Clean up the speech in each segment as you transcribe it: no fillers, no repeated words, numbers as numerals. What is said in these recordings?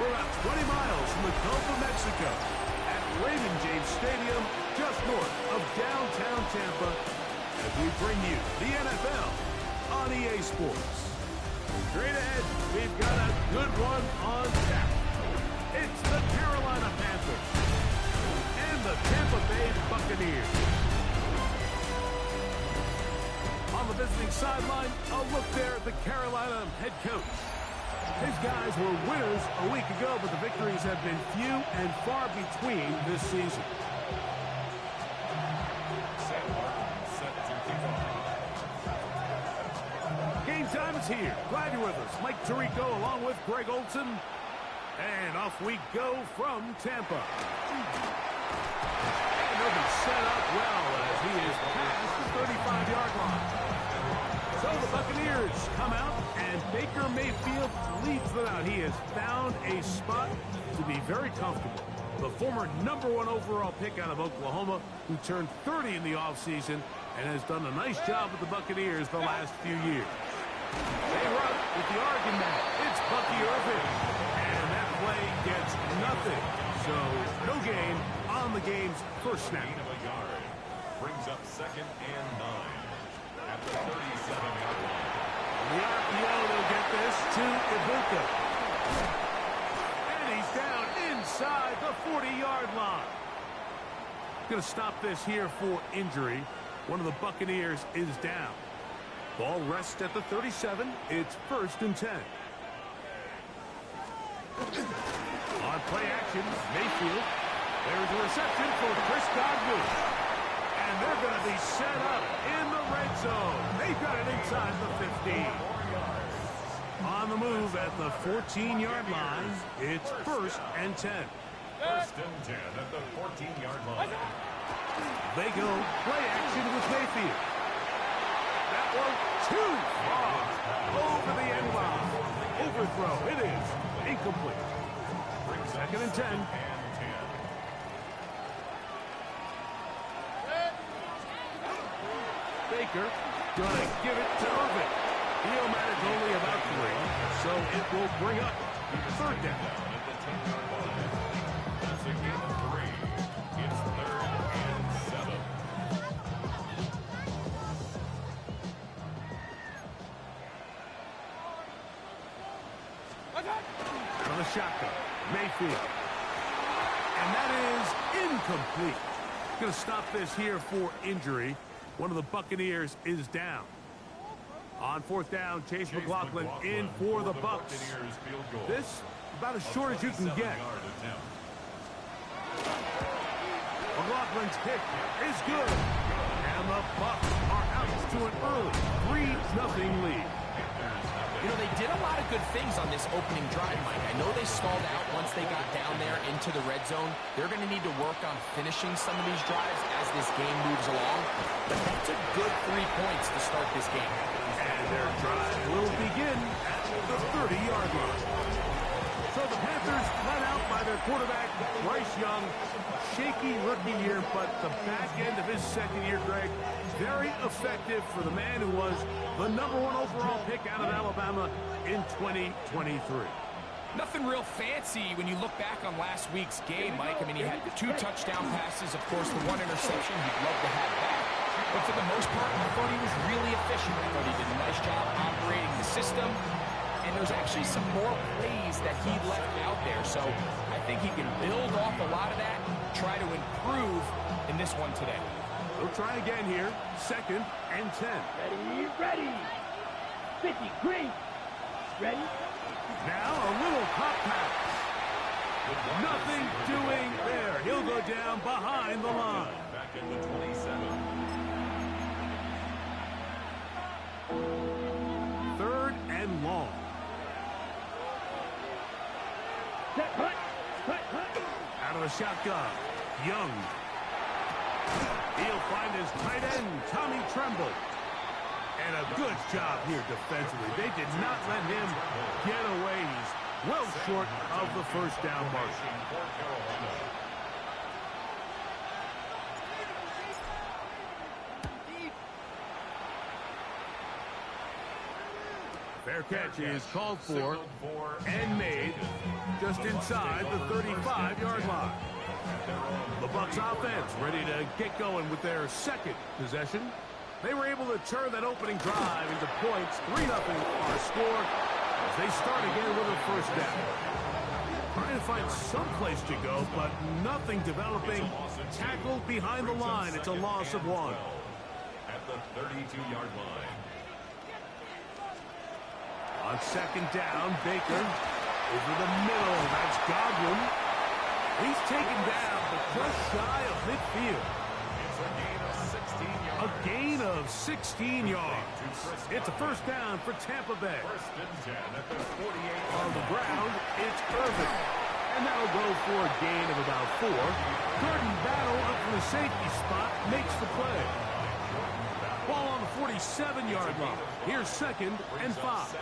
We're about 20 miles from the Gulf of Mexico at Raymond James Stadium, just north of downtown Tampa, as we bring you the NFL on EA Sports. Straight ahead, we've got a good one on tap. It's the Carolina Panthers and the Tampa Bay Buccaneers. On the visiting sideline, a look there at the Carolina head coach. His guys were winners a week ago, but the victories have been few and far between this season. Game time is here. Glad you're with us. Mike Tirico along with Greg Olson. And off we go from Tampa. And he'll be set up well as he is past the 35-yard line. So the Buccaneers come out, and Baker Mayfield leads them out. He has found a spot to be very comfortable. The former #1 overall pick out of Oklahoma, who turned 30 in the offseason and has done a nice job with the Buccaneers the last few years. They run with the argument. It's Bucky Irving. And that play gets nothing. So no gain on the game's first snap. Brings up 2nd and 9. At the 37-yard line. The RPO, they'll get this to Ibuka. And he's down inside the 40-yard line. Going to stop this here for injury. One of the Buccaneers is down. Ball rests at the 37. It's 1st and 10. On play action, Mayfield. There's a reception for Chris Godwin. And they're going to be set up in the red zone. They've got it inside the 15. On the move at the 14-yard line, it's 1st and 10. 1st and 10 at the 14-yard line. They go play action with Mayfield. That one too far over the end line. Overthrow. It is incomplete. 2nd and 10. Baker gonna give it to Irving. He'll manage only about 3, so it will bring up 3rd down. That's a gain of 3. It's 3rd and 7. From the shotgun, Mayfield. And that is incomplete. Going to stop this here for injury. One of the Buccaneers is down. On 4th down, Chase McLaughlin in for the Bucs. This about as short as you can get. McLaughlin's kick is good. And the Bucs are out to an early 3-0 lead. You know, they did a lot of good things on this opening drive, Mike. I know they stalled out once they got down there into the red zone. They're going to need to work on finishing some of these drives as this game moves along. But that's a good 3 points to start this game. And their drive will begin at the 30-yard line. So the Panthers led out by their quarterback, Bryce Young. Shaky rookie year, but the back end of his 2nd year, Greg, very effective for the man who was the #1 overall pick out of Alabama in 2023. Nothing real fancy when you look back on last week's game, Mike. I mean, he had 2 touchdown passes, of course, the 1 interception. He'd love to have that. But for the most part, I thought he was really efficient. I thought he did a nice job operating the system. And there's actually some more plays that he left out there. So I think he can build off a lot of that, try to improve in this one today. We'll try again here. 2nd and 10. Ready, ready. 50, green. Ready. Now a little pop pass. Nothing doing there. He'll go down behind the line. Back in the 27. 3rd and long. Out of the shotgun, Young. He'll find his tight end, Tommy Tremble. And a good job here defensively. They did not let him get away. He's well short of the 1st down margin. Fair catch is called for and made just inside the 35-yard line. The Bucs offense ready to get going with their second possession. They were able to turn that opening drive into points. 3-0 our score as they start again with a first down. Trying to find some place to go, but nothing developing. Tackled behind the line. It's a loss of 1. At the 32-yard line. On second down, Baker over the middle. That's Godwin. He's taken down, but just shy of midfield. It's a gain of 16 yards. A gain of 16 yards. It's a first down for Tampa Bay. First and 10 at the 48. On the ground, it's Irvin. And that'll go for a gain of about 4. Jordan Battle up from the safety spot makes the play. Ball on the 47-yard line. Here's second and 5.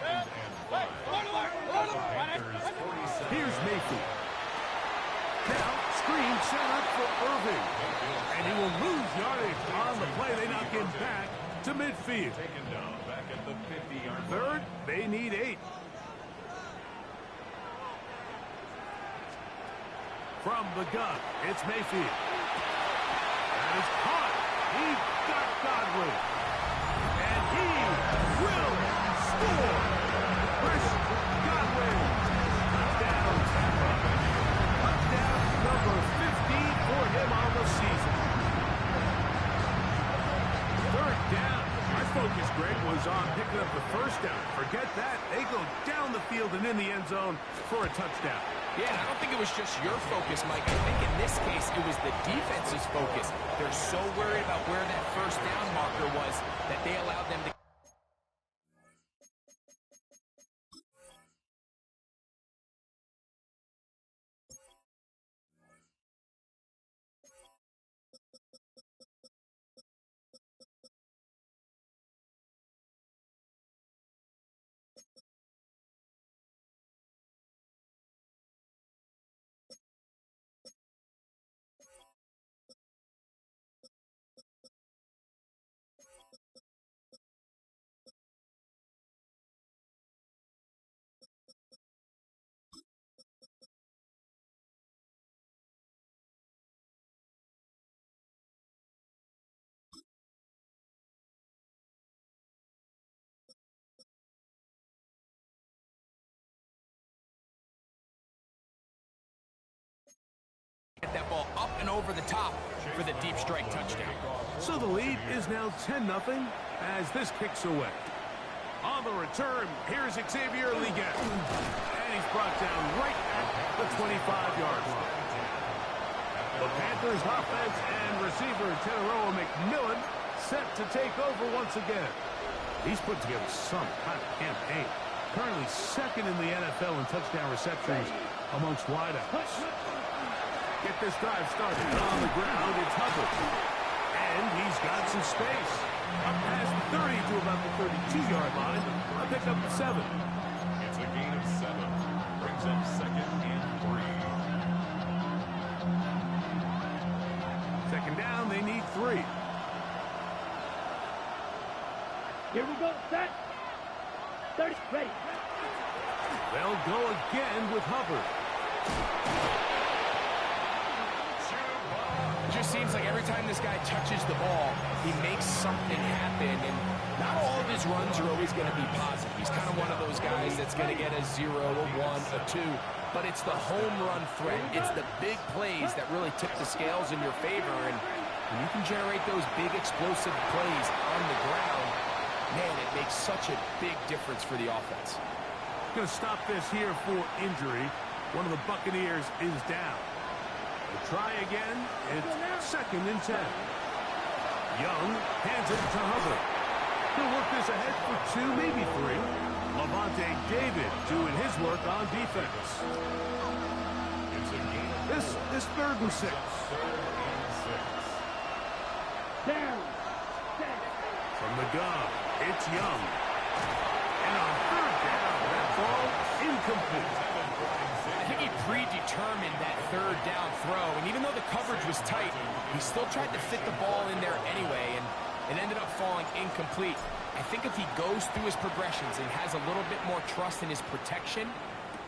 Here's Mayfield. Now, screen set up for Irving. And he will lose yardage on the play. They knock him back to midfield. Taken down back at the 50-yard line. Third, they need 8. From the gun, it's Mayfield. That is caught. He got Godwin. And he will score. Chris Godwin. Touchdown, Tampa. Touchdown number 15 for him on the season. Third down. My focus, Greg, was on picking up the first down. Forget that. They go down the field and in the end zone for a touchdown. Yeah, and I don't think it was just your focus, Mike. I think in this case, it was the defense's focus. They're so worried about where that first down marker was that they allowed them to... Get that ball up and over the top for the deep strike touchdown. So the lead is now 10-0 as this kicks away. On the return, here's Xavier Leggett. And he's brought down right at the 25-yard line. The Panthers offense and receiver Teneroa McMillan set to take over once again. He's put together some kind of campaign. Currently second in the NFL in touchdown receptions amongst wideouts. Get this drive started. On the ground, it's Hubbard. And he's got some space. Up past the 30 to about the 32-yard line. I'll pick up the 7. It's a gain of 7. Brings up second and 3. Second down, they need 3. Here we go, set. 30, ready. They'll go again with Hubbard. It just seems like every time this guy touches the ball, he makes something happen, and not all of his runs are always going to be positive. He's kind of one of those guys that's going to get a 0, a 1, a 2, but it's the home run threat. It's the big plays that really tip the scales in your favor, and when you can generate those big explosive plays on the ground, man, it makes such a big difference for the offense. Going to stop this here for injury. One of the Buccaneers is down. We'll try again. It's second and 10. Young hands it to Hubbard. He'll work this ahead for 2, maybe 3. Levante David doing his work on defense. It's a gain of This third and 6. Down. Set. From the gun, it's Young. And on third down, that ball incomplete. I think he predetermined that third down throw, and even though the coverage was tight, he still tried to fit the ball in there anyway, and it ended up falling incomplete. I think if he goes through his progressions and has a little bit more trust in his protection,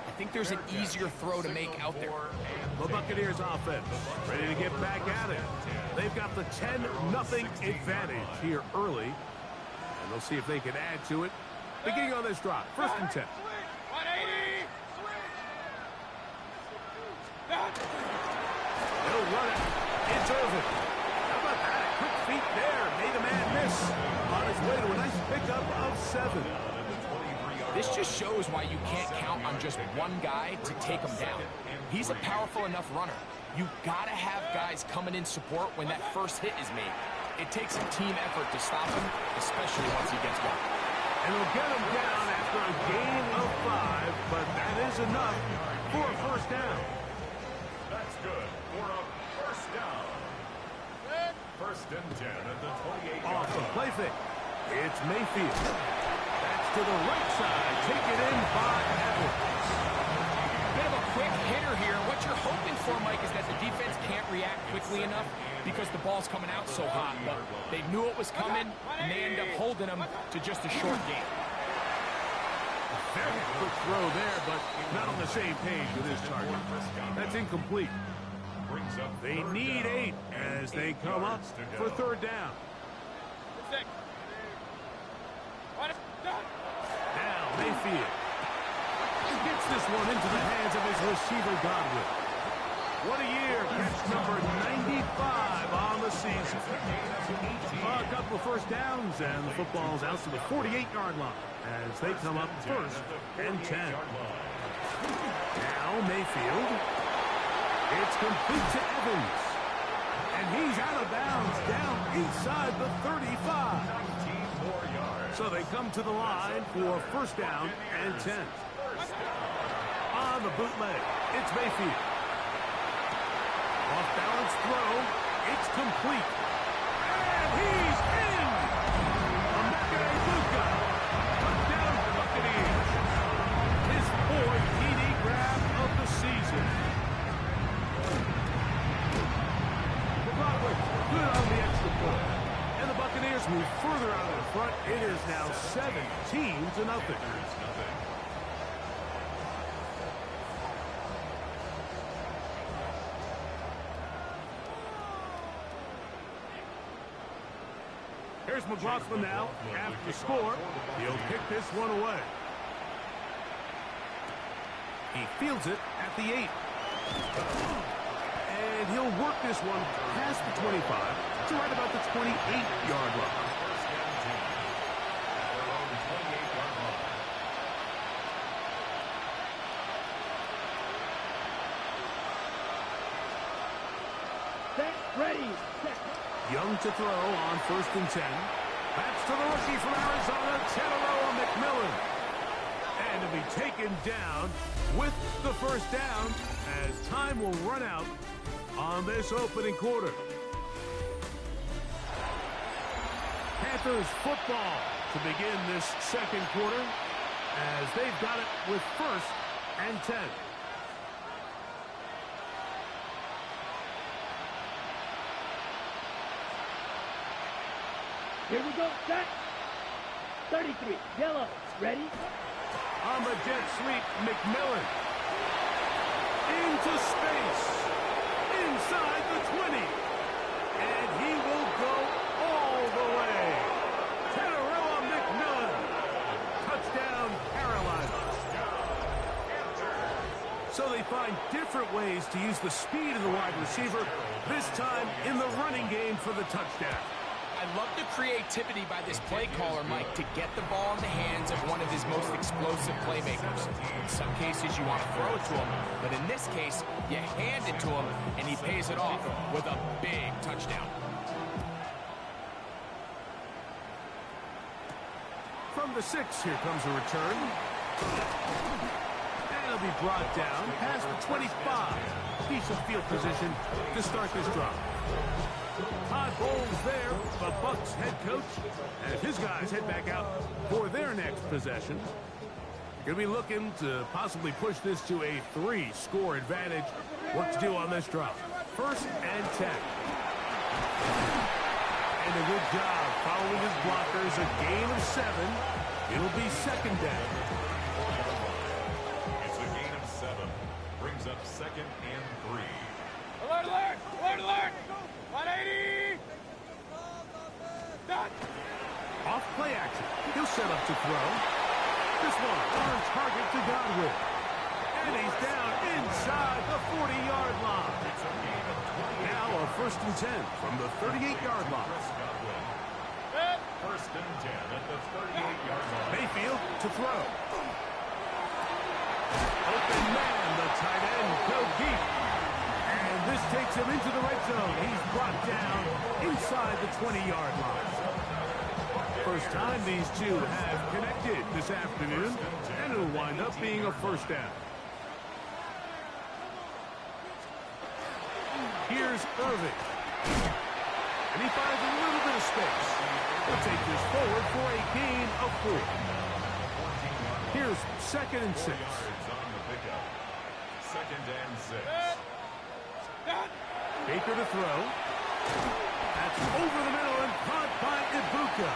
I think there's an easier throw to make out there. The Buccaneers offense ready to get back at it. They've got the 10-0 advantage here early. And they'll see if they can add to it. Beginning on this drive, 1st and 10. 180. He'll run it. It's Irvin. How about that? Quick feet there. Made a man miss. On his way to a nice pickup of 7. This just shows why you can't count on just one guy to take him down. He's a powerful enough runner. You've got to have guys coming in support when that first hit is made. It takes a team effort to stop him, especially once he gets going. And he'll get him down after a gain of 5, but that is enough for a 1st down. That's good for a 1st down. 1st and 10 at the 28-yard Off the line. play fake. It's Mayfield. That's to the right side. Taken in by Evans. Bit of a quick hitter here. What you're hoping for, Mike, is that the defense can't react quickly enough because the ball's coming out so hot. But they knew it was coming, and they end up holding them to just a short game. Very quick throw there, but not on the same page with his target. That's incomplete. They need 8 as they come up for 3rd down. Now Mayfield gets this one into the hands of his receiver Godwin. What a year. Catch number 95 on the season. A couple of 1st downs, and the football's out to the 48-yard line as they come up 1st and 10. Now Mayfield. It's complete to Evans. And he's out of bounds down inside the 35. So they come to the line for 1st down and 10. On the bootleg, it's Mayfield. Off balance throw, it's complete. And he's in! Emeka Ibuka. Touchdown Buccaneers. His 4th TD grab of the season. McLaughlin, good on the extra point. And the Buccaneers move further out in front. It is now 17-0. Here's McLaughlin now. After the score, he'll kick this one away. He fields it at the 8. And he'll work this one past the 25 to right about the 28-yard line. Set. Ready. Set. Young to throw on 1st and 10. That's to the rookie from Arizona, Teteroa McMillan. And to be taken down with the 1st down as time will run out on this opening quarter. Panthers football to begin this 2nd quarter as they've got it with 1st and 10. Here we go. Set. 33. Yellow. Ready. On the jet sweep, McMillan. Into space. Inside the 20. And he will go all the way. Teteroa McMillan. Touchdown, Carolina. So they find different ways to use the speed of the wide receiver, this time in the running game for the touchdown. I love the creativity by this play caller, Mike, to get the ball in the hands of one of his most explosive playmakers. In some cases, you want to throw it to him, but in this case, you hand it to him, and he pays it off with a big touchdown. From the 6, here comes a return. And it'll be brought down past the 25. Decent field position to start this drive. Todd Bowles there, the Bucs head coach, as his guys head back out for their next possession. Going to be looking to possibly push this to a 3-score advantage. What to do on this drive? 1st and 10. And a good job following his blockers. A gain of 7. It'll be 2nd down. It's a gain of to throw. This one on target to Godwin. And he's down inside the 40-yard line. Now a 1st and 10 from the 38-yard line. First and 10 at the 38-yard line. Mayfield to throw. Open man, the tight end, go deep. And this takes him into the red zone. He's brought down inside the 20-yard line. First time these two have connected this afternoon, and it'll wind up being a 1st down. Here's Irving. And he finds a little bit of space. He'll take this forward for a gain of 4. Here's 2nd and 6. Second and 6. Baker to throw. That's over the middle and caught by Ibuka.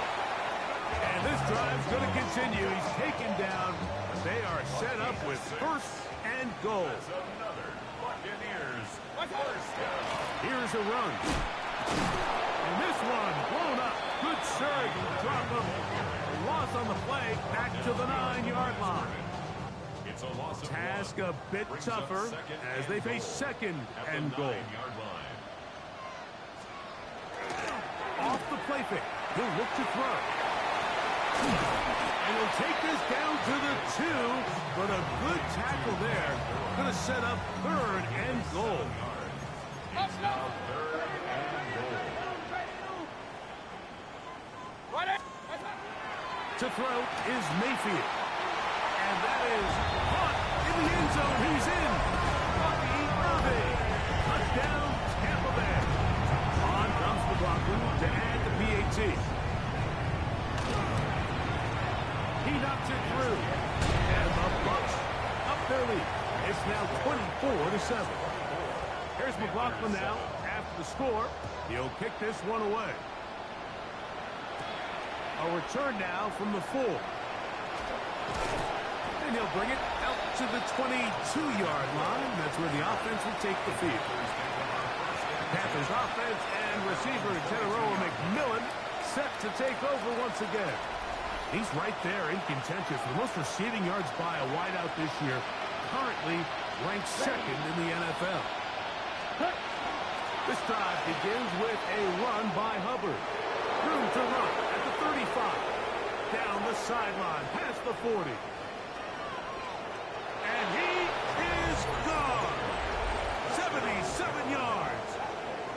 And this drive's going to continue. He's taken down. They are set up with 1st and goal. Another Buccaneers first down. Here's a run. And this one blown up. Good surge. Drop him. Loss on the play. Back to the 9-yard line. It's a loss of Task one. a bit tougher as they face 2nd and goal. Off the play fake. He'll look to throw. And he'll take this down to the 2, but a good tackle there. Going to set up 3rd and goal. It's now 3rd and goal. To throw is Mayfield. And that is caught in the end zone. He's in. Bucky Irving. Touchdown, Tampa Bay. On comes McLaughlin to add the PAT. He knocks it through. And the Bucs up their lead. It's now 24-7. Here's McLaughlin now after the score. He'll kick this one away. A return now from the 4. And he'll bring it out to the 22-yard line. That's where the offense will take the field. Panthers offense and receiver Teteroa McMillan set to take over once again. He's right there in contention for the most receiving yards by a wideout this year. Currently ranked 2nd in the NFL. This drive begins with a run by Hubbard. Room to run at the 35. Down the sideline, past the 40. And he is gone. 77 yards.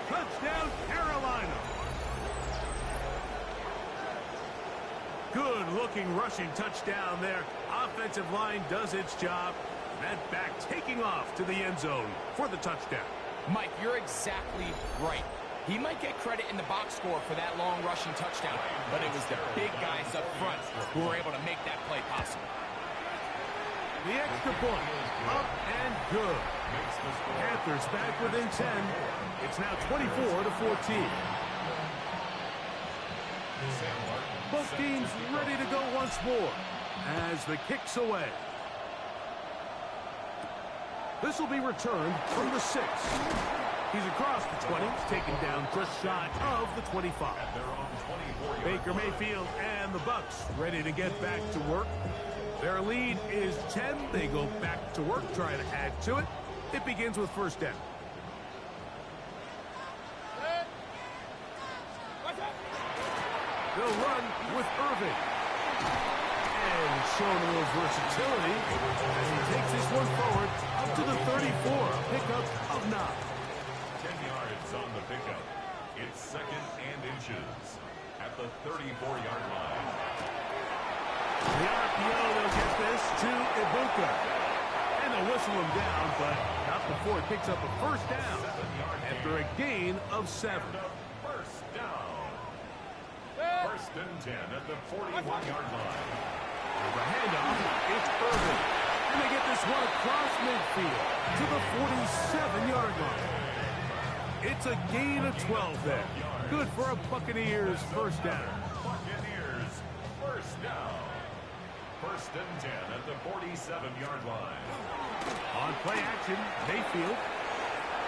Touchdown, Carolina. Good-looking rushing touchdown there. Offensive line does its job. That back taking off to the end zone for the touchdown. Mike, you're exactly right. He might get credit in the box score for that long rushing touchdown, but it was the big guys up front who were able to make that play possible. The extra point, up and good. Panthers back within 10. It's now 24-14. Both teams ready to go once more as the kick's away. This will be returned from the 6. He's across the 20, taken down just shy of the 25. Baker Mayfield and the Bucs ready to get back to work. Their lead is 10. They go back to work, trying to add to it. It begins with 1st down. They'll run with Irving. And showing a little versatility as he takes this one forward up to the 34. A pickup of 9. 10 yards on the pickup. It's 2nd and inches at the 34-yard line. The RPO will get this to Ibuka. And they'll whistle him down, but not before he picks up a 1st down after a gain of 7. First down. 1st and 10 at the 41-yard line. With a handoff, it's Irving. And they get this one across midfield to the 47-yard line. It's a gain of 12 there. Good for a Buccaneers 1st down. Buccaneers first down. 1st and 10 at the 47-yard line. On play action, Mayfield.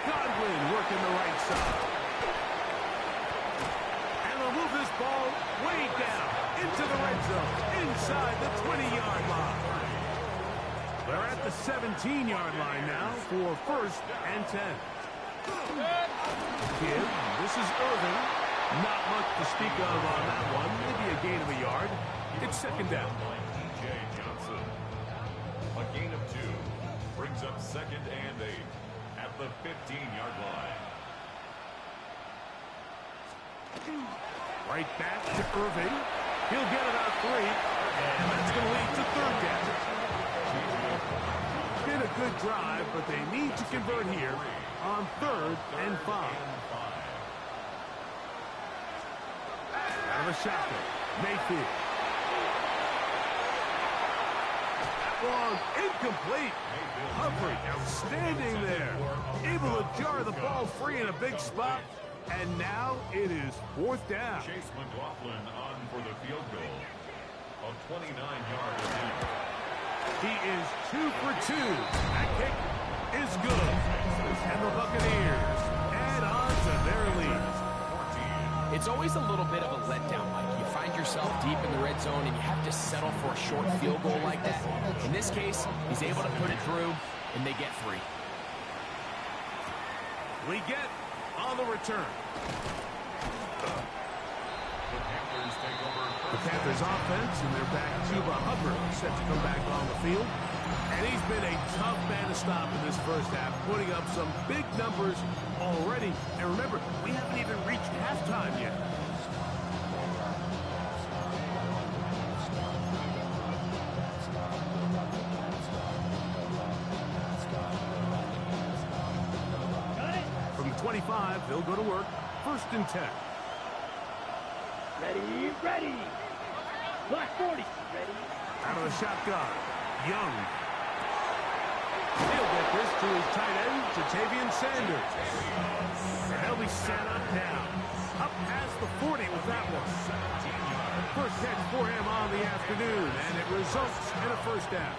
Godwin working the right side. And they'll move this ball way down into the red zone, inside the 20-yard line. They're at the 17-yard line now for 1st and 10. Give. This is Irving. Not much to speak of on that one. Maybe a gain of a yard. It's 2nd down. A gain of 2 brings up 2nd and 8 at the 15-yard line. Right back to Irving. He'll get it out 3, and that's going to lead to 3rd down. Been a good drive, but they need to convert here on 3rd and 5. Out of the shotgun, Mayfield. Long, incomplete. Humphrey, outstanding there. Able to jar the ball free in a big spot. And now it is 4th down. Chase McLaughlin on for the field goal. A 29-yard attempt. He is 2 for 2. That kick is good. And the Buccaneers add on to their lead. It's always a little bit of a letdown, Mike. You find yourself deep in the red zone and you have to settle for a short field goal like that. In this case, he's able to put it through, and they get 3. We get on the return. The Panthers offense, and they're back to Hubbard, set to come back on the field. And he's been a tough man to stop in this first half, putting up some big numbers already. And remember, we haven't even reached halftime yet. From the 25, they'll go to work. 1st and 10. Ready, ready. Black 40. Ready. Out of the shotgun, Young. He'll get this to his tight end, Ja'Tavion Sanders. And they'll be set up now. Up past the 40 with that one. First catch for him on the afternoon, and it results in a 1st down.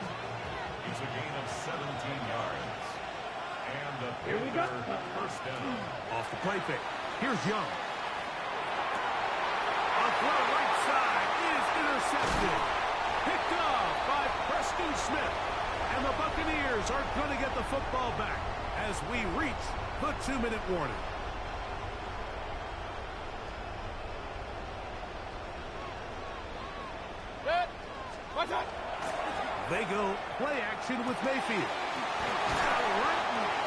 It's a gain of 17 yards. And the Here we go. 1st down. Off the play fake. Here's Young. A throw right side is intercepted. Picked off by Preston Smith. And the Buccaneers are going to get the football back as we reach the 2-minute warning. They go play action with Mayfield.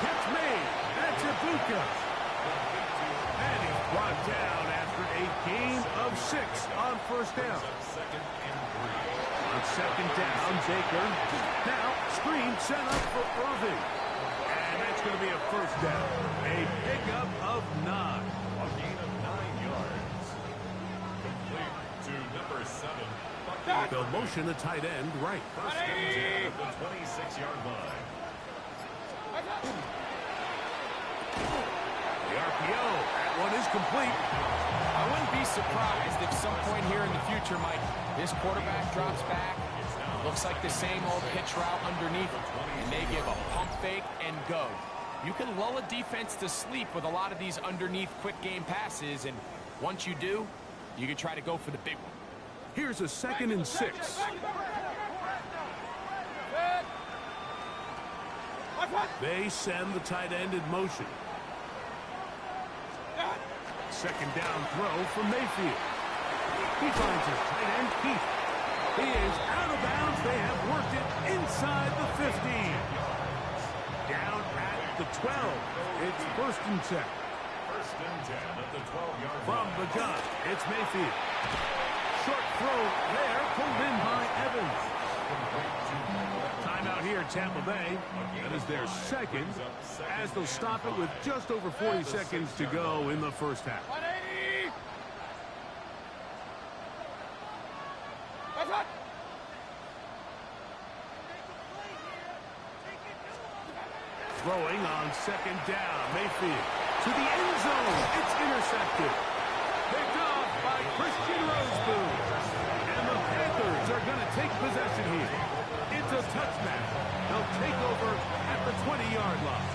Catch made. That's Ibuka. And he's brought down after a gain of 6 on 1st down. On 2nd down, Baker. Now, screen set up for Irving. And that's going to be a 1st down. A pickup of 9. A gain of 9 yards. Complete to number 7. They'll motion the tight end right. 1st and 10 at the 26-yard line. The RPO. That one is complete. I wouldn't be surprised if some point here in the future, Mike, this quarterback drops back. Looks like the same old pitch route underneath, and they give a pump fake and go. You can lull a defense to sleep with a lot of these underneath quick game passes, and once you do, you can try to go for the big one. Here's a 2nd and 6. They send the tight end in motion. 2nd down throw from Mayfield. He finds his tight end, Keith. He is out of bounds. They have worked it inside the 15. Down at the 12. It's 1st and 10. 1st and 10 at the 12-yard From line. the gun, it's Mayfield. Short throw there, pulled in by Evans. Timeout here at Tampa Bay. That is their 2nd, as they'll stop it with just over 40 seconds to go in the first half. Throwing on 2nd down, Mayfield to the end zone. It's intercepted. Picked off by Christian Roseboom. And the Panthers are going to take possession here. It's a touchdown. They'll take over at the 20-yard line.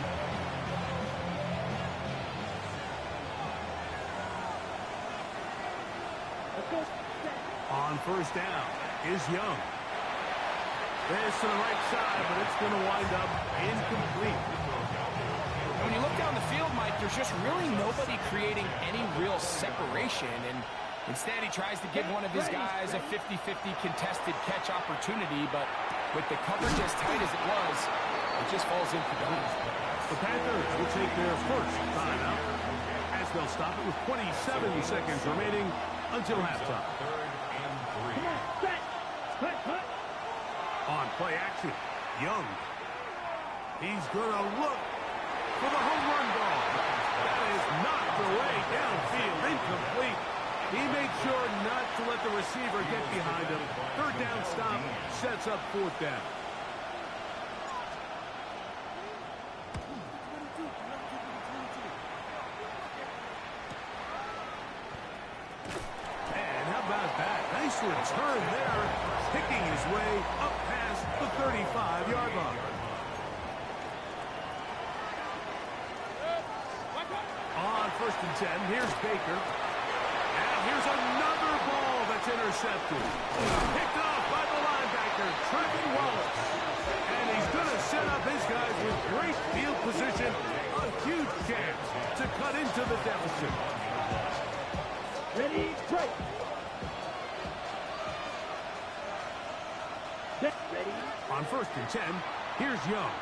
Let's go. On first down is Young. This to the right side, but it's going to wind up incomplete. When you look down the field, Mike, there's just really nobody creating any real separation. And instead, he tries to give one of his guys a 50-50 contested catch opportunity. But with the coverage as tight as it was, it just falls infidelity. The Panthers will take their first timeout as they'll stop it with 27 seconds remaining until halftime. Come on, set. Cut. On play action, Young. He's going to look for the home run ball. That is knocked away downfield, incomplete. He made sure not to let the receiver get behind him. Third down stop sets up fourth down. And how about that? Nice return there, picking his way up past the 35-yard line. On first and 10, here's Baker. And here's another ball that's intercepted. Picked off by the linebacker, Trevin Wallace. And he's going to set up his guys with great field position. A huge chance to cut into the deficit. Ready, break. Set, ready. On first and 10, here's Young.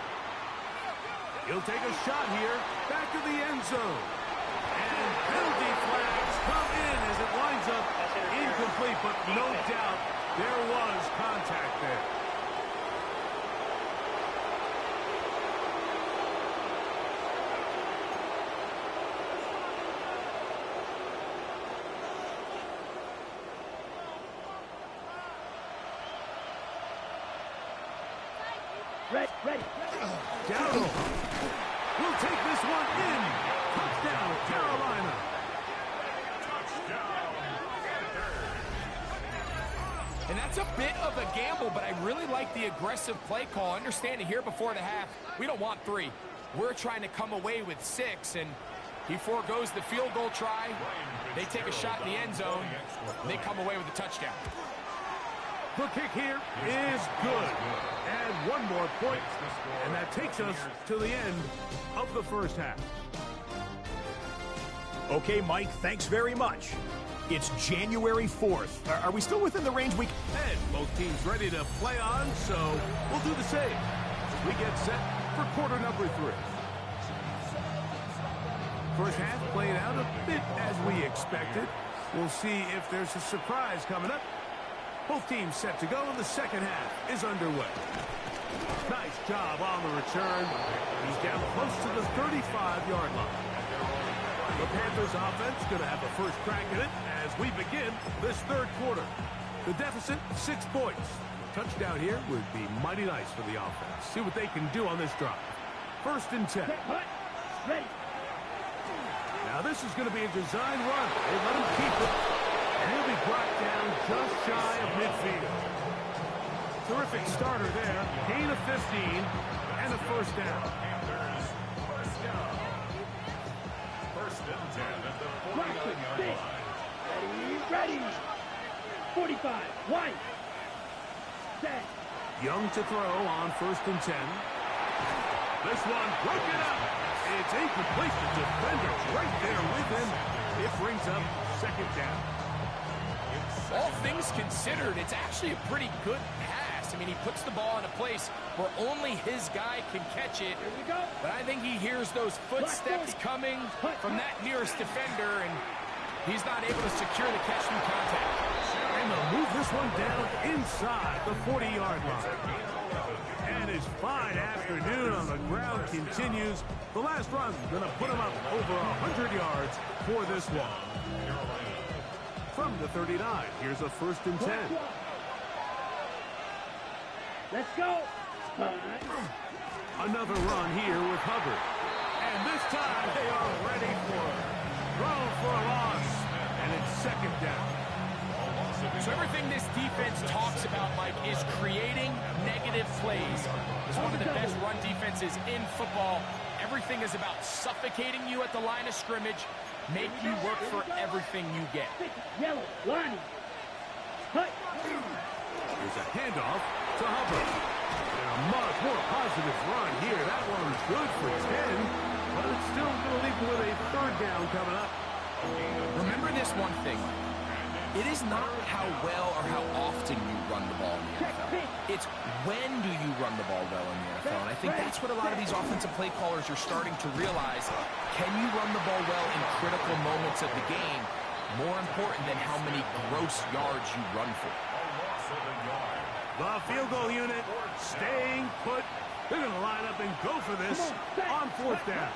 He'll take a shot here, back of the end zone. And penalty flags come in as it winds up incomplete, but no doubt there was contact there. Ready. Dowdle will take this one in. Touchdown, Carolina. And that's a bit of a gamble, but I really like the aggressive play call. Understanding here before the half, we don't want 3. We're trying to come away with 6, and he forgoes the field goal try. They take a shot in the end zone. They come away with a touchdown. The kick here is good. And one more point, and that takes us to the end of the first half. Okay, Mike, thanks very much. It's January 4th. Are we still within the range we... And both teams ready to play on, so we'll do the same as we get set for quarter number 3. First half played out a bit as we expected. We'll see if there's a surprise coming up. Both teams set to go, and the second half is underway. Nice job on the return. He's down close to the 35-yard line. The Panthers offense going to have the first crack at it as we begin this third quarter. The deficit, 6 points. Touchdown here would be mighty nice for the offense. See what they can do on this drive. First and 10. Ready. Now this is going to be a design run. They let him keep it. And he'll be brought down just shy of midfield. Terrific starter there. Gain of 15 and a first down. First and 10 at the 49-yard line. Ready. 45. White. Set. Young to throw on first and 10. This one broken up. It's incomplete. The defender's right there with him. It brings up second down. All things considered, it's actually a pretty good pass. I mean, he puts the ball in a place where only his guy can catch it. Here we go. But I think he hears those footsteps coming from that nearest defender, and he's not able to secure the catch through contact. And they'll move this one down inside the 40-yard line. And his fine afternoon on the ground continues. The last run going to put him up over 100 yards for this one. From the 39, here's a first and 10. Let's go. Another run here with Hubbard. And this time they are ready for it. Throw for a loss. And it's second down. So everything this defense talks about, Mike, is creating negative plays. It's one of the best run defenses in football. Everything is about suffocating you at the line of scrimmage, make you work for everything you get. Yellow. Line. Here's a handoff to Hubbard. And a much more positive run here. That one's good for 10, but it's still going to leave him with a third down coming up. Remember this one thing. It is not how well or how often you run the ball in the NFL. It's when do you run the ball well in the NFL. And I think that's what a lot of these offensive play callers are starting to realize. Can you run the ball well in critical moments of the game? More important than how many gross yards you run for. The field goal unit staying put. They're going to line up and go for this on fourth down.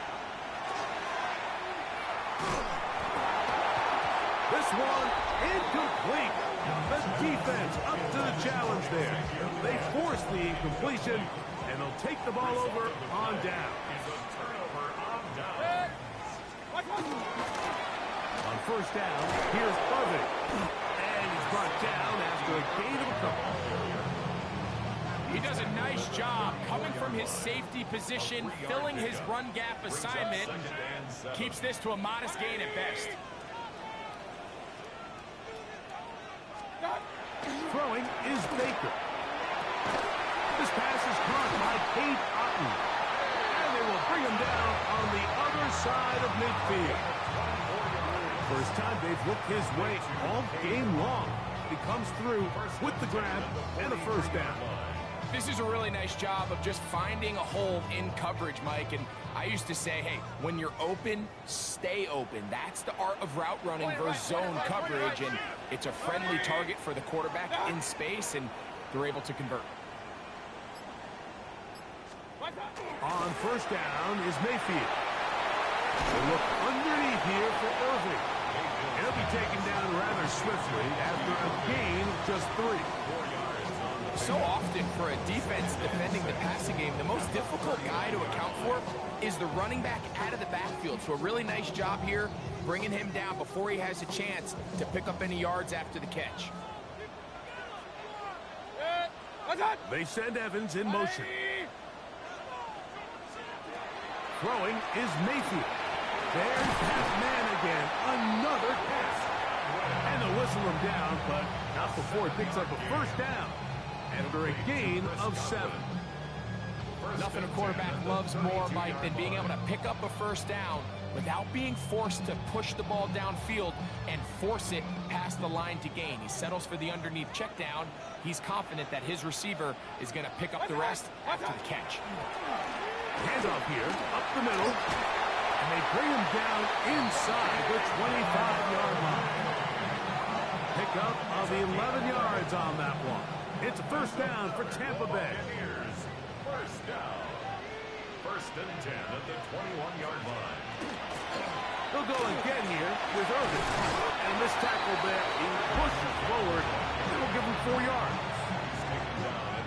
This one incomplete. The defense up to the challenge there. They force the incompletion, and they'll take the ball over on down. On first down, here's Irving. And he's brought down after a gain of a couple. He does a nice job coming from his safety position, filling his run gap assignment. Keeps this to a modest gain at best. Throwing is Baker. This pass is caught by Kate Otten. And they will bring him down on the other side of midfield. First time they've looked his way all game long. He comes through with the grab and a first down. This is a really nice job of just finding a hole in coverage, Mike. And I used to say, hey, when you're open, stay open. That's the art of route running versus zone coverage. And it's a friendly target for the quarterback in space, and they're able to convert. On first down is Mayfield. They look underneath here for Irving. He'll be taken down rather swiftly after a gain of just 3. So often for a defense defending the passing game, the most difficult guy to account for is the running back out of the backfield. So a really nice job here bringing him down before he has a chance to pick up any yards after the catch. They send Evans in motion. Throwing is Mayfield. There's that man again. Another catch. And they'll whistle him down, but not before he picks up a first down after a gain of 7. Nothing a quarterback loves more, Mike, than being able to pick up a first down without being forced to push the ball downfield and force it past the line to gain. He settles for the underneath check down. He's confident that his receiver is going to pick up the rest after the catch. Handoff here, up the middle, and they bring him down inside the 25-yard line. Pickup of 11 yards on that one. It's a first down for Tampa Bay. First down. First and 10 at the 21-yard line. They'll go again here with Irving. And this tackle there, he pushes forward. It'll give him 4 yards.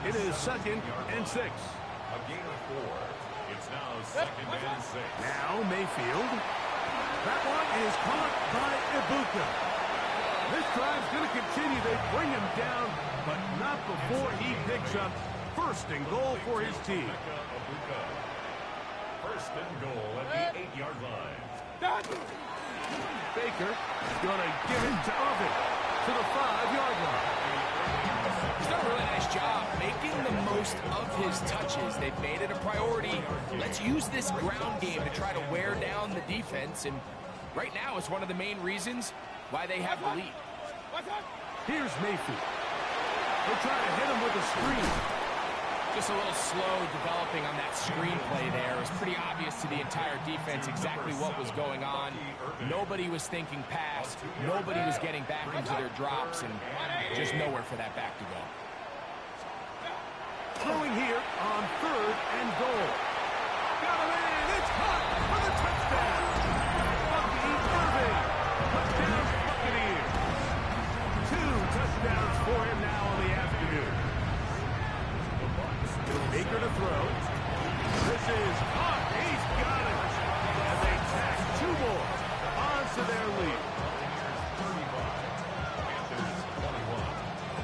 It is second and 6. A gain of 4. It's now second and 6. Now Mayfield. That one is caught by Ibuka. This drive's going to continue. They bring him down, but not before he picks up first and goal for his team. First and goal at the 8-yard line. Baker going to give it to Irving to the 5-yard line. He's done a really nice job making the most of his touches. They've made it a priority. Let's use this ground game to try to wear down the defense, and right now it's one of the main reasons why they have the lead. Here's Mayfield. They'll try to hit him with a screen. Just a little slow developing on that screenplay there. It was pretty obvious to the entire defense exactly what was going on. Nobody was thinking pass. Nobody was getting back into their drops, and just nowhere for that back to go. Throwing here on third and goal. Got him in. It's caught for the touchdown. Bucky Irving. Touchdown Buccaneers. 2 touchdowns for him now on the afternoon. Baker to throw. This is caught. He's got it. And they tack 2 more onto their lead.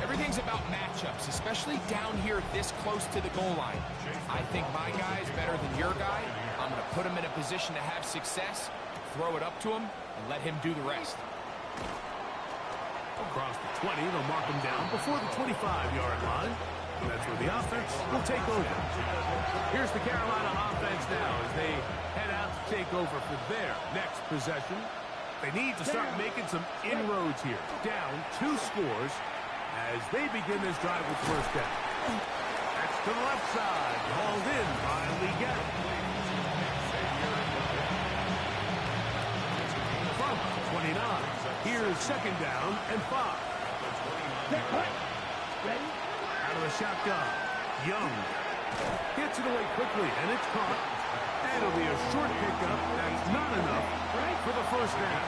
Everything's about matchups, especially down here this close to the goal line. I think my guy is better than your guy. I'm going to put him in a position to have success, throw it up to him, and let him do the rest. Across the 20, they'll mark him down before the 25-yard line. And that's where the offense will take over. Here's the Carolina offense now as they head out to take over for their next possession. They need to start making some inroads here. Down 2 scores as they begin this drive with first down. That's to the left side. Hauled in by Leggett. From 29. Here's second down and 5. Ready? Out of the shotgun. Young gets it away quickly, and it's caught. And it'll be a short pickup. That's not enough for the first down.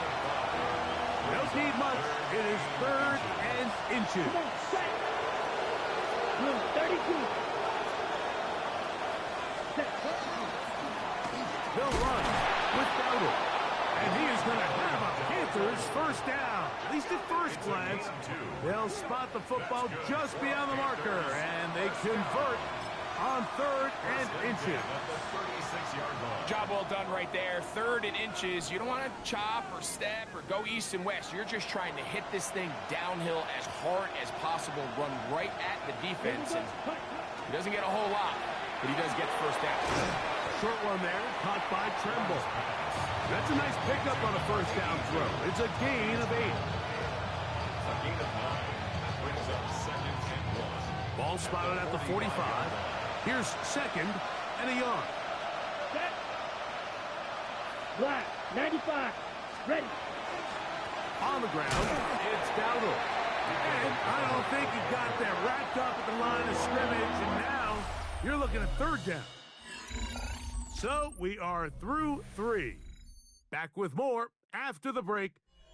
Don't need much. It is 3rd and inches. Come on, set. Room 32. Set. They'll run with Dowdle. And he is going to have a Panthers first down. At least at first glance, they'll spot the football just beyond the marker, and they convert on 3rd and inches. Job well done right there. 3rd and inches. You don't want to chop or step or go east and west. You're just trying to hit this thing downhill as hard as possible, run right at the defense. And he doesn't get a whole lot, but he does get the first down. Short one there, caught by Tremble. That's a nice pickup on a first down throw. It's a gain of 8. A gain of 9. Brings up 2nd and 1. Ball spotted at the 45. Here's 2nd and a yard. Set. Black, 95. Ready. On the ground, it's Dowdle. And I don't think he got there. Wrapped up at the line of scrimmage, and now you're looking at 3rd down. So we are through 3. Back with more after the break.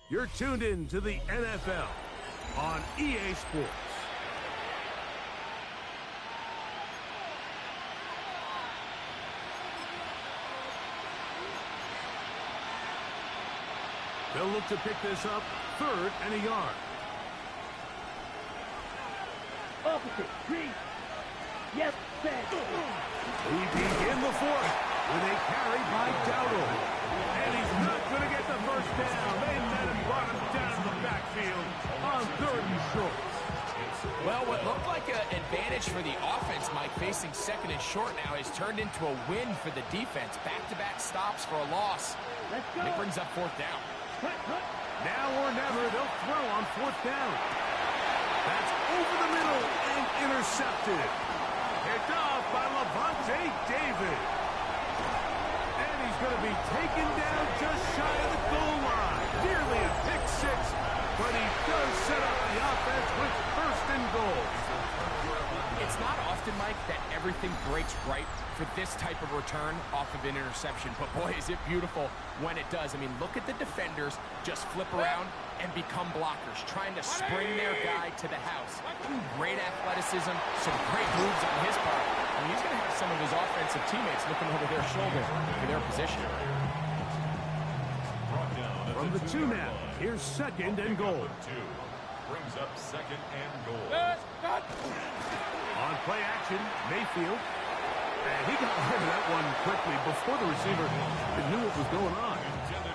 You're tuned in to the NFL on EA Sports. They'll look to pick this up 3rd and a yard. Opposite. Green. Yes, set. We begin the 4th with a carry by Dowdle. And he's not going to get the first down. They met him, brought him down to the backfield on 3rd and short. Well, what looked like an advantage for the offense, Mike, facing 2nd and short now, has turned into a win for the defense. Back-to-back stops for a loss. Let's go. And it brings up 4th down. Cut, cut. Now or never, they'll throw on 4th down. That's over the middle and intercepted. Picked off by Levante David. And he's going to be taken down just shy of the goal line. Nearly a pick 6, but he does set up the offense with 1st and goal. It's not often, Mike, that everything breaks right for this type of return off of an interception. But, boy, is it beautiful when it does. I mean, look at the defenders just flip around and become blockers, trying to spring their guy to the house. Great athleticism, some great moves on his part. I mean, he's going to have some of his offensive teammates looking over their shoulder for their position. From the 2 now, here's 2nd and goal. 2. Brings up 2nd and goal. On play action, Mayfield. And he got rid of that one quickly before the receiver knew what was going on.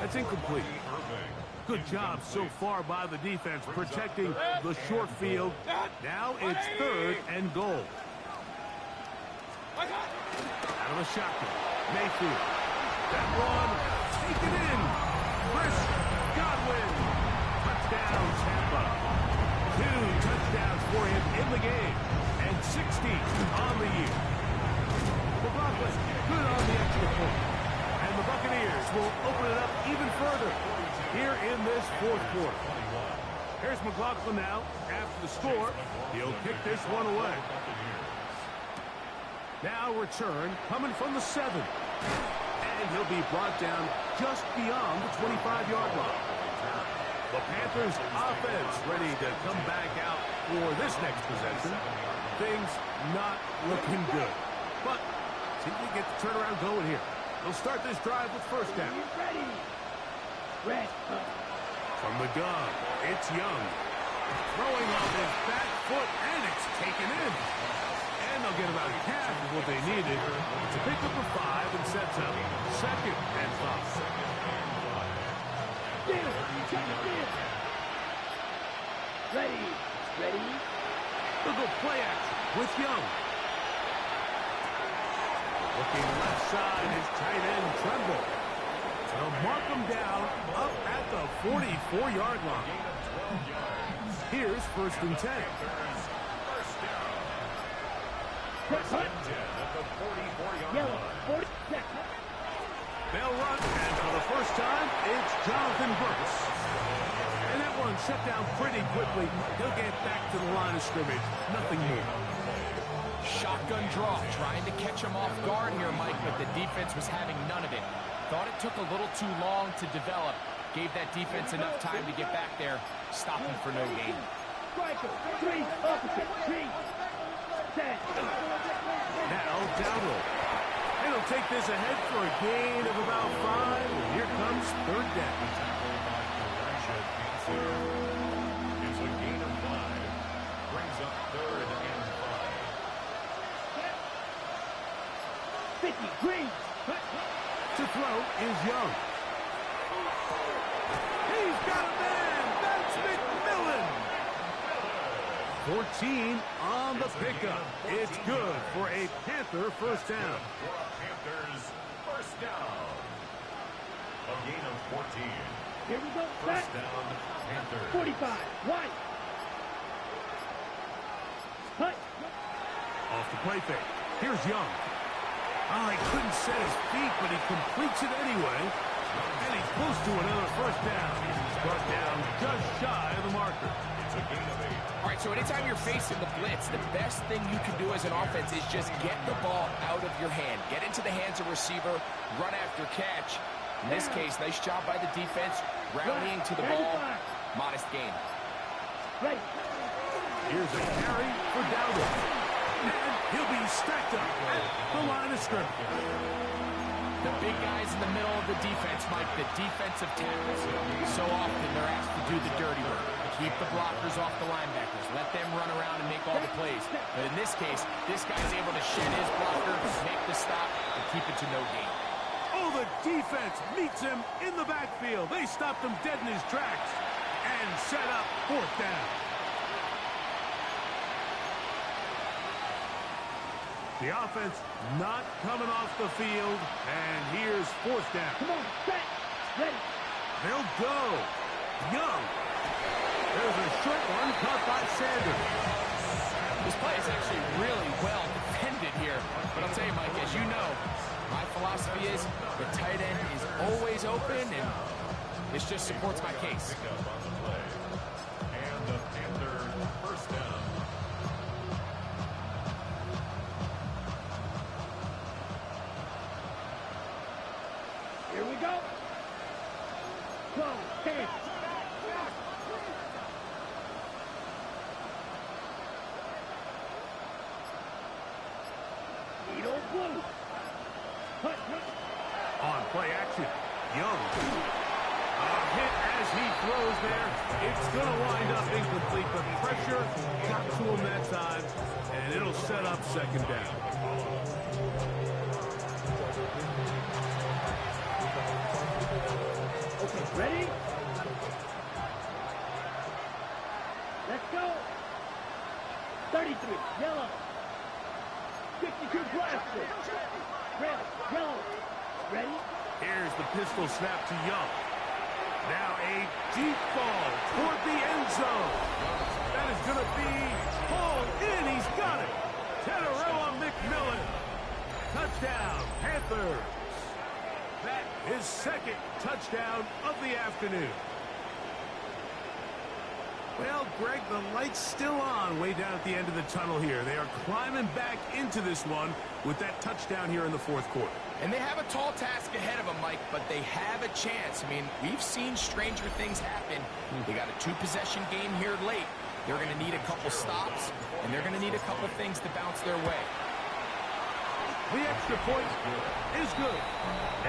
That's incomplete. Good job so far by the defense protecting the short field. Now it's 3rd and goal. Out of the shotgun, Mayfield. That one taken in. Chris Godwin. Touchdown, Tampa. 2 touchdowns for him in the game. And 60 on the year. The Broncos good on the extra point. And the Buccaneers will open it up even further here in this 4th quarter. Here's McLaughlin now. After the score, he'll kick this one away. Now return coming from the 7. And he'll be brought down just beyond the 25-yard line. The Panthers offense ready to come back out for this next possession. Things not looking good. But see if we get the turnaround going here. They'll start this drive with first down. Ready. Red. From the gun, it's Young. Throwing on his back foot, and it's taken in. And they'll get about half of what they needed to pick up a 5 and sets up 2nd and 5. Ready? They'll go play action with Young. Looking left side is tight end Tremble. They'll mark him down up at the 44-yard line. Here's 1st and 10. First and 10 at the 44-yard Yellow. line. 40 seconds. They'll run, and for the first time, it's Jonathan Burks. And that one shut down pretty quickly. He'll get back to the line of scrimmage. Nothing more. Shotgun draw, trying to catch him off guard here, Mike, but the defense was having none of it. Thought it took a little too long to develop. Gave that defense enough time to get back there. Stop him for no gain. Striker. 3. Opposite. 3. 10. Now, Dowdle. And he'll take this ahead for a gain of about 5. And here comes 3rd down. It's a gain of 5. Brings up 3rd and 5. 50. Green. To throw is Young. He's got a man. That's McMillan. 14 on the pickup. It's good for a Panther 1st down. Panthers first down. A gain of 14. Here we go. Set. First down, Panthers. 45. One. Cut. Off the play fake. Here's Young. Oh, he couldn't set his feet, but he completes it anyway. And he's close to another 1st down. He's brought down just shy of the marker. It's a gain of 8. All right, so anytime you're facing the blitz, the best thing you can do as an offense is just get the ball out of your hand. Get into the hands of receiver, run after catch. In this case, nice job by the defense, rallying to the ball. Modest gain. Right. Here's a carry for Dowdle. And he'll be stacked up at the line of scrimmage. The big guys in the middle of the defense, Mike, the defensive tackles. So often they're asked to do the dirty work. Keep the blockers off the linebackers. Let them run around and make all the plays. But in this case, this guy's able to shed his blocker, make the stop, and keep it to no gain. Oh, the defense meets him in the backfield. They stopped him dead in his tracks and set up 4th down. The offense not coming off the field, and here's 4th down. Come on. Set. Ready. They'll go. Young. There's a short one caught by Sanders. This play is actually really well defended here. But I'll tell you, Mike, as you know, my philosophy is the tight end is always open, and this just supports my case. Pick up on the play. And the Panthers first down. Here we go. Go. 10. Needle blue. Cut. On play action, Young. A hit as he throws there. It's going to wind up incomplete, but pressure got to him that time, and it'll set up 2nd down. Okay, ready? Let's go. 33, yellow. 52 plastic. Red, yellow. Ready? Here's the pistol snap to Young. Now a deep ball toward the end zone. That is going to be hauled in. He's got it. Teteroa McMillan. Touchdown, Panthers. That is 2nd touchdown of the afternoon. Well, Greg, the light's still on way down at the end of the tunnel here. They are climbing back into this one with that touchdown here in the 4th quarter. And they have a tall task ahead of them, Mike, but they have a chance. I mean, we've seen stranger things happen. They got a 2-possession game here late. They're going to need a couple stops, and they're going to need a couple things to bounce their way. The extra point is good.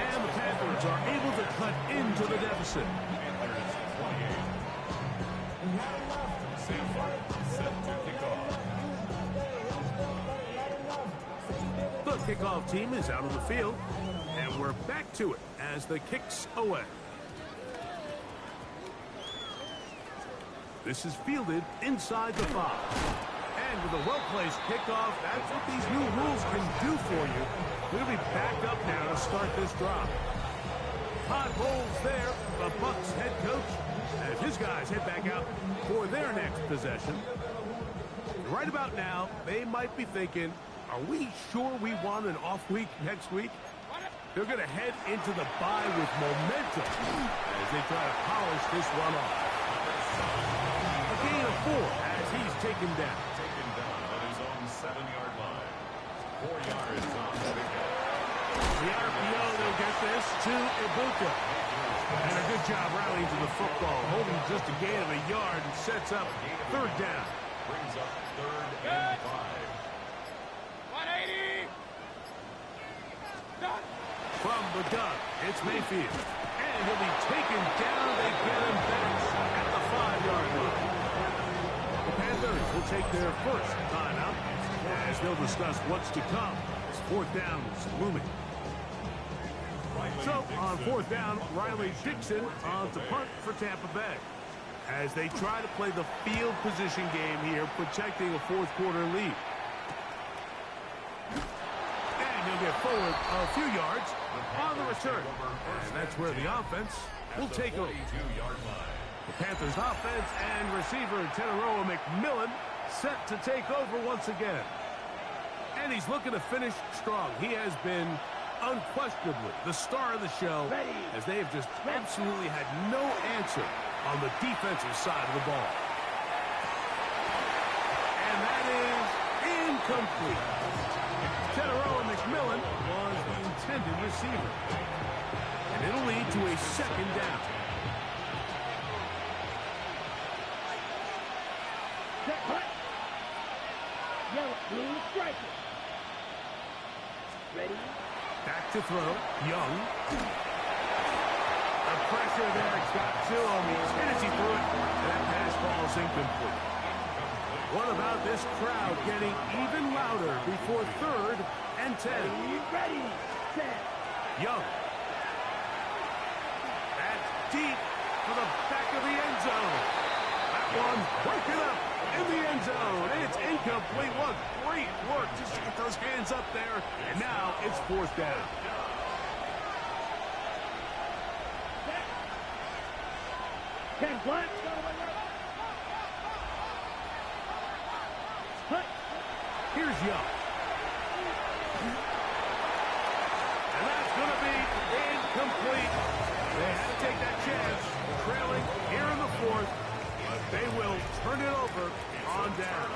And the Panthers are able to cut into the deficit. Panthers 28. Sanford set to kick off. The kickoff team is out on the field, and we're back to it as the kick's away. This is fielded inside the 5. And with a well-placed kickoff, that's what these new rules can do for you. They'll be backed up now to start this drop. Todd Bowles there, the Bucs head coach, as his guys head back out for their next possession. Right about now, they might be thinking, are we sure we want an off week next week? They're going to head into the bye with momentum as they try to polish this one off. A gain of 4 as he's taken down. Taken down on his own 7-yard line. 4 yards on the pickup. The RPO, they'll get this to Ibuka. And a good job rallying to the football, holding just a gain of a yard and sets up 3rd down. Brings up 3rd and 5. 180. Done. From the gun, it's Mayfield. And he'll be taken down. They get him back at the 5-yard line. The Panthers will take their first timeout as they'll discuss what's to come as 4th down is looming. So, on 4th down, Riley Dixon on to punt for Tampa Bay as they try to play the field position game here, protecting a 4th quarter lead. And he'll get forward a few yards on the return. And that's where the offense will take over. The Panthers offense and receiver Tenaroa McMillan set to take over once again. And he's looking to finish strong. He has been unquestionably the star of the show as they have just absolutely had no answer on the defensive side of the ball. And that is incomplete. Tenaroa McMillan was the intended receiver. And it'll lead to a 2nd down. Yellow, blue, striker. Ready? Back to throw. Young. The pressure there. It's got 2 on me. As soon as he threw it, that pass ball is incomplete. What about this crowd getting even louder before 3rd and 10? Ready, set. Young. That's deep for the back of the end zone. That one broken up in the end zone. It's incomplete. What great work just to get those hands up there. And now it's 4th down. Ken Black. Here's Young. And that's going to be incomplete. They had to take that chance, trailing here in the 4th. But they will turn it over on down.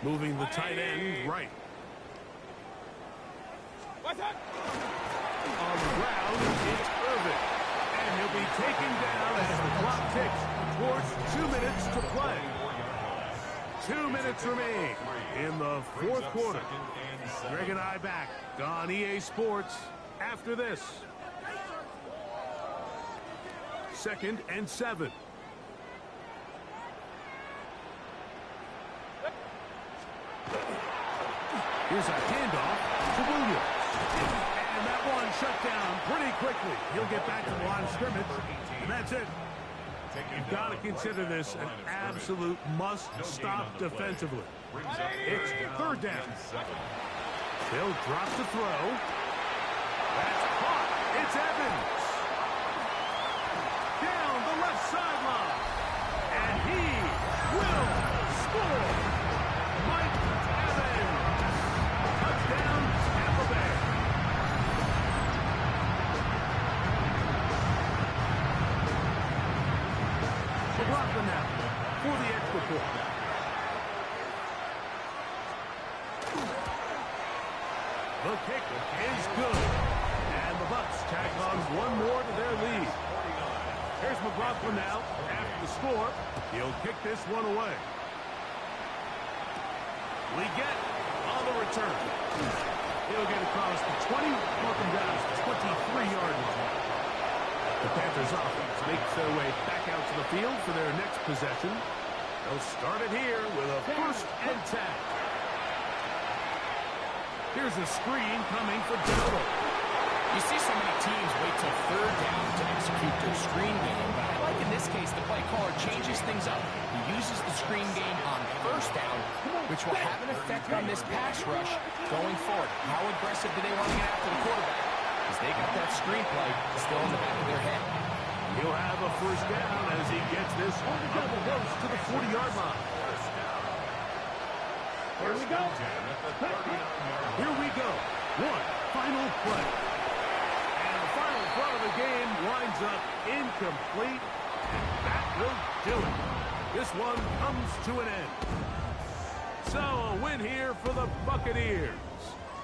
Moving the tight end right. On the ground, it's Irvin. And he'll be taken down as the clock ticks towards 2 minutes to play. 2 minutes remain in the 4th quarter. Greg and I back on EA Sports after this. 2nd and 7. Here's a handoff to Williams. And that one shut down pretty quickly. He'll get back to the line of scrimmage, and that's it. You've got to consider this an absolute must-stop defensively. It's 3rd down. He'll drop to throw. That's caught. It's Evans. Down the left sideline. And he will score. Mike Evans. Touchdown, Tampa Bay. McLaughlin now for the extra point. The kick is good. And the Bucs tack on 1 more to their lead. Here's McLaughlin now after the score. He'll kick this one away. Leggett on the return. He'll get across the 20, welcome down to 23-yard line. The Panthers offense makes their way back out to the field for their next possession. They'll start it here with a 1st and 10. Here's a screen coming for Dodo. You see so many teams wait till 3rd down to execute screen game, but I like in this case the play caller changes things up. He uses the screen game on first down, which will have an effect on this pass rush going forward. How aggressive do they want to get after the quarterback? Because they got that screen play still in the back of their head. He'll have a first down as he gets this one up close to the 40-yard line. Here we go. Here we go. One final play. And the final throw of the game winds up incomplete. And that will do it. This one comes to an end. So a win here for the Buccaneers.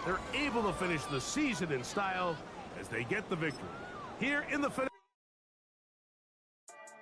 They're able to finish the season in style as they get the victory. Here in the finale.